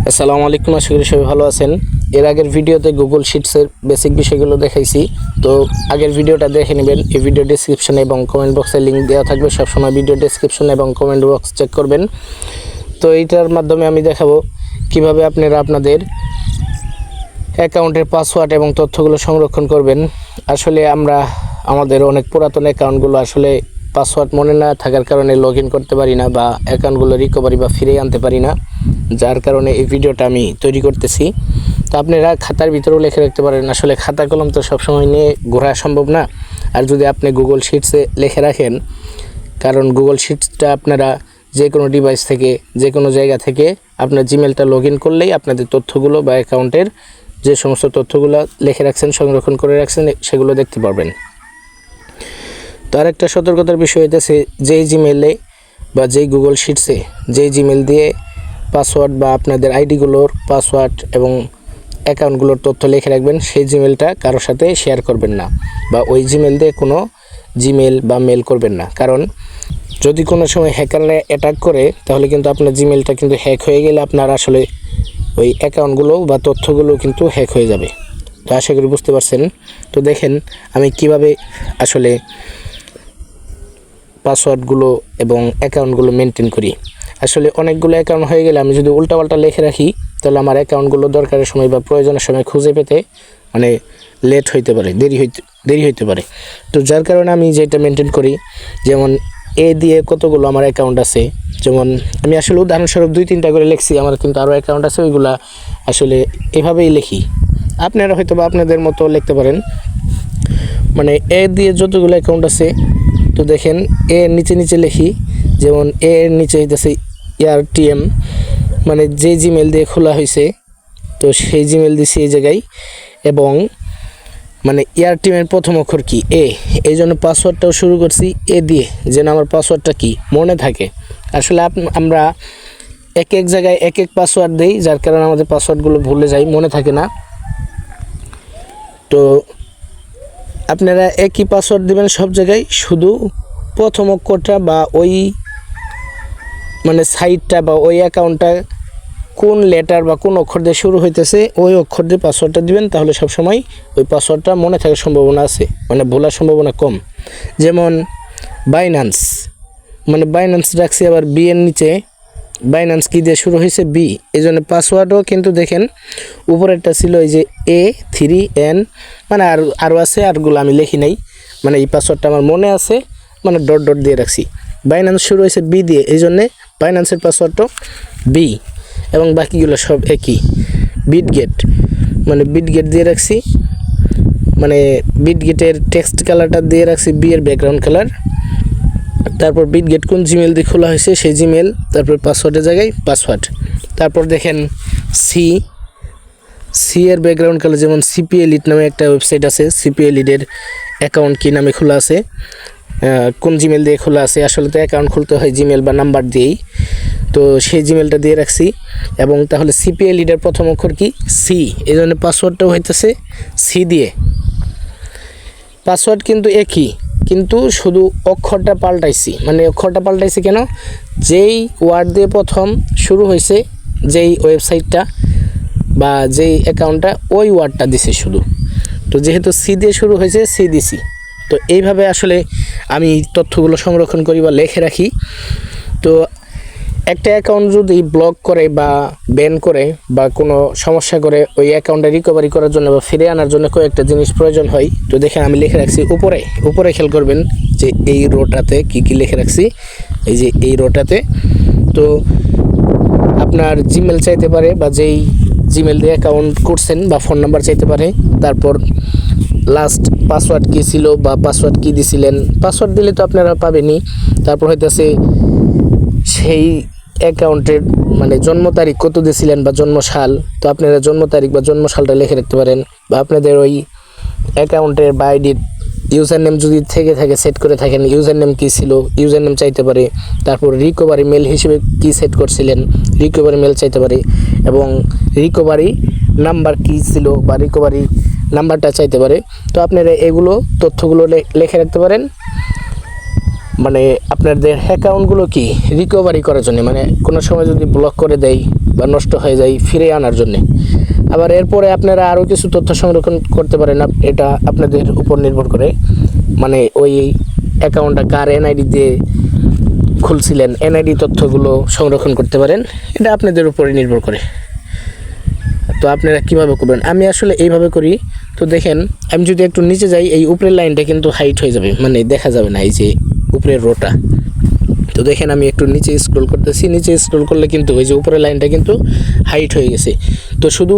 আসসালামু আলাইকুম, আশা করি সবাই ভালো আছেন। এর আগের ভিডিওতে গুগল শিটসের বেসিক বিষয়গুলো দেখাইছি, তো আগের ভিডিওটা দেখে নেবেন। এই ভিডিও ডেসক্রিপশনে এবং কমেন্ট বক্সে লিঙ্ক দেওয়া থাকবে, সবসময় ভিডিও ডেসক্রিপশন এবং কমেন্ট বক্স চেক করবেন। তো এইটার মাধ্যমে আমি দেখাবো কিভাবে আপনারা আপনাদের অ্যাকাউন্টের পাসওয়ার্ড এবং তথ্যগুলো সংরক্ষণ করবেন। আসলে আমাদের অনেক পুরাতন অ্যাকাউন্টগুলো আসলে পাসওয়ার্ড মনে না থাকার কারণে লগ ইন করতে পারি না, বা অ্যাকাউন্টগুলো রিকভারি বা ফিরিয়ে আনতে পারি না, যার কারণে এই ভিডিওটা আমি তৈরি করতেছি। তো আপনারা খাতার ভিতরেও লিখে রাখতে পারেন। আসলে খাতা কলম তো সবসময় নিয়ে ঘোরা সম্ভব না, আর যদি আপনি গুগল শিটসে লিখে রাখেন, কারণ গুগল শিটসটা আপনারা যে কোনো ডিভাইস থেকে যে কোনো জায়গা থেকে আপনার জিমেলটা লগ ইন করলেই আপনাদের তথ্যগুলো বা অ্যাকাউন্টের যে সমস্ত তথ্যগুলো লিখে রাখছেন, সংরক্ষণ করে রাখছেন, সেগুলো দেখতে পারবেন। তো আরেকটা সতর্কতার বিষয় হইতেছে, যেই জিমেলে বা যেই গুগল শিটসে যেই জিমেল দিয়ে পাসওয়ার্ড বা আপনাদের আইডিগুলোর পাসওয়ার্ড এবং অ্যাকাউন্টগুলোর তথ্য লিখে রাখবেন, সেই জিমেলটা কারোর সাথে শেয়ার করবেন না, বা ওই জিমেল দিয়ে কোনো জিমেল বা মেল করবেন না। কারণ যদি কোনো সময় হ্যাকাররা অ্যাটাক করে, তাহলে কিন্তু আপনার জিমেলটা কিন্তু হ্যাক হয়ে গেলে আপনার আসলে ওই অ্যাকাউন্টগুলো বা তথ্যগুলো কিন্তু হ্যাক হয়ে যাবে। তো আশা করি বুঝতে পারছেন। তো দেখেন আমি কিভাবে আসলে পাসওয়ার্ডগুলো এবং অ্যাকাউন্টগুলো মেনটেন করি। আসলে অনেকগুলো অ্যাকাউন্ট হয়ে গেলে আমি যদি উল্টাপাল্টা লিখে রাখি, তাহলে আমার অ্যাকাউন্টগুলো দরকারের সময় বা প্রয়োজনের সময় খুঁজে পেতে লেট হইতে পারে, দেরি হইতে পারে। তো যার কারণে আমি যেটা মেনটেন করি, যেমন এ দিয়ে কতগুলো আমার অ্যাকাউন্ট আছে, যেমন আমি আসলে উদাহরণস্বরূপ 2-3টা করে লিখছি, আমার কিন্তু আরও অ্যাকাউন্ট আছে, ওইগুলা আসলে এভাবেই লিখি। আপনারা হয়তো বা আপনাদের মতো লিখতে পারেন। এ দিয়ে যতগুলো অ্যাকাউন্ট আছে, তো দেখেন এর নিচে লিখি, যেমন এর নিচে হইতেছে ARTM, যে জিমেল দিয়ে খোলা হয়েছে, তো সেই জিমেল দিছি এই জায়গায়। এবং ARTM এর প্রথম অক্ষর কি? এ। এই জন্য পাসওয়ার্ডটাও শুরু করছি এ দিয়ে, যেন আমার পাসওয়ার্ডটা কি মনে থাকে। আসলে আমরা এক জায়গায় এক পাসওয়ার্ড দিই, যার কারণে আমাদের পাসওয়ার্ডগুলো ভুলে যাই, মনে থাকে না। তো আপনারা একই পাসওয়ার্ড দিবেন সব জায়গায়, শুধু প্রথম অক্ষরটা বা ওই সাইটটা বা ওই অ্যাকাউন্টটা কোন লেটার বা কোন অক্ষর দিয়ে শুরু হইতেছে, ওই অক্ষর দিয়ে পাসওয়ার্ডটা দিবেন, তাহলে সবসময় ওই পাসওয়ার্ডটা মনে থাকার সম্ভাবনা আছে, ভোলার সম্ভাবনা কম। যেমন বাইন্যান্স রাখছি আবার বি এর নিচে, বাইন্যান্স কি দিয়ে শুরু হয়েছে? বি। এই জন্য পাসওয়ার্ডও কিন্তু দেখেন উপরেরটা ছিল এই যে A3N, আরও আছে, আরগুলো আমি লিখি নাই, এই পাসওয়ার্ডটা আমার মনে আছে, ডট দিয়ে রাখছি। বাইন্যান্স শুরু হয়েছে বি দিয়ে, এই জন্যে বাইন্যান্সের পাসওয়ার্ডটাও বি, এবং বাকিগুলো সব একই। বিটগেট দিয়ে রাখছি, বিটগেটের টেক্সট কালারটা দিয়ে রাখছি বি এর ব্যাকগ্রাউন্ড কালার। তারপর বিটগেট কোন জিমেল দিয়ে খোলা হয়েছে সেই জিমেল, তারপর পাসওয়ার্ডের জায়গায় পাসওয়ার্ড। তারপর দেখেন সি এর ব্যাকগ্রাউন্ড কালার, যেমন সিপি এলিট নামে একটা ওয়েবসাইট আছে, সিপি এলিটের অ্যাকাউন্ট কী নামে খোলা আছে, কোন জিমেল দিয়ে খোলা আছে। আসলে তো অ্যাকাউন্ট খুলতে হয় জিমেল বা নাম্বার দিয়েই, তো সেই জিমেলটা দিয়ে রাখছি। এবং তাহলে সিপি এলিটের প্রথম অক্ষর কি? সি। এই জন্য পাসওয়ার্ডটাও হইতেছে সি দিয়ে। পাসওয়ার্ড কিন্তু একই, কিন্তু শুধু অক্ষরটা পাল্টাইছি। অক্ষরটা পাল্টাইছি কেন? যেই ওয়ার্ড দিয়ে প্রথম শুরু হয়েছে যেই ওয়েবসাইটটা বা যেই অ্যাকাউন্টটা, ওই ওয়ার্ডটা দিছি শুধু। তো যেহেতু সি দিয়ে শুরু হয়েছে, সি দিছি। তো এইভাবে আসলে আমি তথ্যগুলো সংরক্ষণ করি বা লিখে রাখি। তো একটা অ্যাকাউন্ট যদি ব্লক করে বা ব্যান করে বা কোনো সমস্যা করে, ওই অ্যাকাউন্টটা রিকভারি করার জন্য বা ফিরে আনার জন্য কয়েকটা জিনিস প্রয়োজন হয়। তো দেখেন আমি লিখে রাখছি উপরে খেয়াল করবেন যে এই রোটাতে কি লিখে রাখছি, এই যে এই রোটাতে। তো আপনার জিমেল চাইতে পারে, বা যেই জিমেল দিয়ে অ্যাকাউন্ট করছেন, বা ফোন নাম্বার চাইতে পারে। তারপর লাস্ট পাসওয়ার্ড কী ছিল বা পাসওয়ার্ড কী দিছিলেন, পাসওয়ার্ড দিলে তো আপনারা পাবেনই। তারপর হইতেছে সেই অ্যাকাউন্টের জন্ম তারিখ কত দিয়েছিলেন বা জন্মসাল, তো আপনারা জন্ম তারিখ বা জন্মসালটা লিখে রাখতে পারেন। বা আপনাদের ওই অ্যাকাউন্টের বা আইডির ইউজার নেম যদি থেকে থাকে, সেট করে থাকেন, ইউজার নেম কী ছিল, ইউজার নেম চাইতে পারে। তারপর রিকভারি মেল হিসেবে কী সেট করছিলেন, রিকভারি মেল চাইতে পারে। এবং রিকভারি নাম্বার কী ছিল বা রিকভারি নাম্বারটা চাইতে পারে। তো আপনারা এগুলো তথ্যগুলো লিখে রাখতে পারেন। মানে আপনাদের অ্যাকাউন্টগুলো কি রিকভারি করার জন্য, মানে কোনো সময় যদি ব্লক করে দেয় বা নষ্ট হয়ে যায় ফিরে আনার জন্য। আবার এরপরে আপনারা আরও কিছু তথ্য সংরক্ষণ করতে পারেন, এটা আপনাদের উপর নির্ভর করে। মানে ওই অ্যাকাউন্টটা কার এনআইডি দিয়ে খুলছিলেন, এনআইডি তথ্যগুলো সংরক্ষণ করতে পারেন, এটা আপনাদের উপরে নির্ভর করে। তো আপনারা কীভাবে করবেন, আমি আসলে এইভাবে করি। তো দেখেন, আমি যদি একটু নিচে যাই, এই উপরের লাইনটা কিন্তু হাইট হয়ে যাবে, মানে দেখা যাবে না এই যে উপরের রোটা। তো দেখেন আমি একটু নিচে স্ক্রল করতেছি, নিচে স্ক্রল করলে কিন্তু ওই যে উপরের লাইনটা কিন্তু হাইট হয়ে গেছে। তো শুধু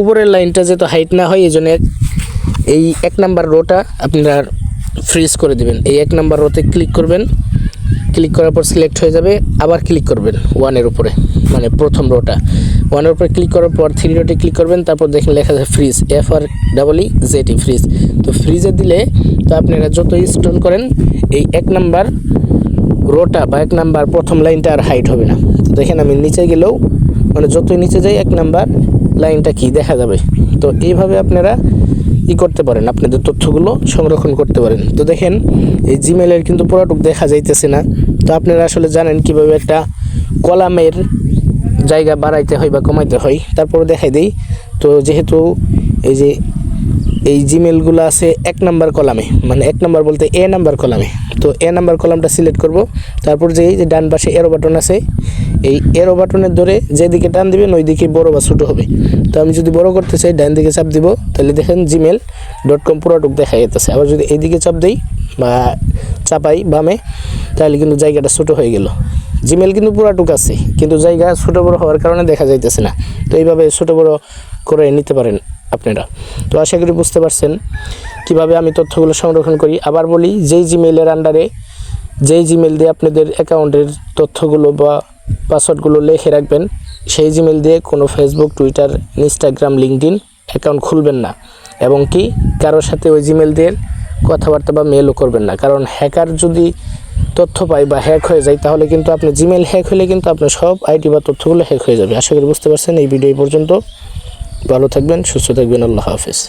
উপরের লাইনটা যেহেতু হাইট না হয়, এই জন্য এই 1 নাম্বার রোটা আপনারা ফ্রিজ করে দেবেন। এই 1 নাম্বার রোতে ক্লিক করবেন, ক্লিক করার পর সিলেক্ট হয়ে যাবে, আবার ক্লিক করবেন 1-এর উপরে, মানে প্রথম রোটা 1-এর উপরে ক্লিক করার পর 3 ডটে ক্লিক করবেন, তারপর দেখেন লেখা আছে ফ্রিজ, FREEZE ফ্রিজ। তো ফ্রিজে দিলে তো আপনারা যত স্ক্রল করেন এই 1 নাম্বার রোটা বা 1 নাম্বার প্রথম লাইনটা আর হাইট হবে না। তো দেখেন আমি নিচে গেলেও, মানে যতই নিচে যাই 1 নাম্বার লাইনটা কি দেখা যাবে। তো এইভাবে আপনারা করতে পারেন, আপনাদের তথ্যগুলো সংরক্ষণ করতে পারেন। তো দেখেন এই জিমেলের কিন্তু পুরোটুক দেখা যাইতেছে না। তো আপনারা আসলে জানেন কিভাবে একটা কলামের জায়গা বাড়াইতে হয় বা কমাইতে হয়, তারপরে দেখাই দেই। তো যেহেতু এই যে এই জিমেলগুলো আছে 1 নাম্বার কলামে, মানে 1 নাম্বার বলতে এ নাম্বার কলামে। তো এ নাম্বার কলামটা সিলেক্ট করব, তারপর যে এই যে ডান পাশে এরো বাটন আছে, এই এরো বাটনের ধরে যেদিকে টান দিবেন ওই দিকে বড় বা ছোটো হবে। তো আমি যদি বড় করতে চাই ডান দিকে চাপ দিব, তাহলে দেখেন gmail.com পুরোটুক দেখা যেতেছে। আবার যদি এইদিকে চাপ দেই বা চাপাই বামে, তাহলে কিন্তু জায়গাটা ছোটো হয়ে গেল। জিমেল কিন্তু পুরোটুক আছে, কিন্তু জায়গা ছোটো বড় হওয়ার কারণে দেখা যাইতেছে না। তো এইভাবে ছোটো বড় করে নিতে পারেন আপনারা। তো আশা করি বুঝতে পারছেন কিভাবে আমি তথ্যগুলো সংরক্ষণ করি। আবার বলি, যেই জিমেলের আন্ডারে, যেই জিমেল দিয়ে আপনাদের অ্যাকাউন্টের তথ্যগুলো বা পাসওয়ার্ডগুলো লিখে রাখবেন, সেই জিমেল দিয়ে কোনো Facebook, Twitter, Instagram, LinkedIn account খুলবেন না, এবং কি কারোর সাথে ওই জিমেল দিয়ে কথাবার্তা বা মেলও করবেন না। কারণ হ্যাকার যদি তথ্য পায় বা হ্যাক হয়ে যায়, তাহলে কিন্তু আপনার জিমেল হ্যাক হলে কিন্তু আপনার সব আইডি বা তথ্যগুলো হ্যাক হয়ে যাবে। আশা করি বুঝতে পারছেন। এই ভিডিও পর্যন্ত, ভালো থাকবেন, সুস্থ থাকবেন, আল্লাহ হাফেজ।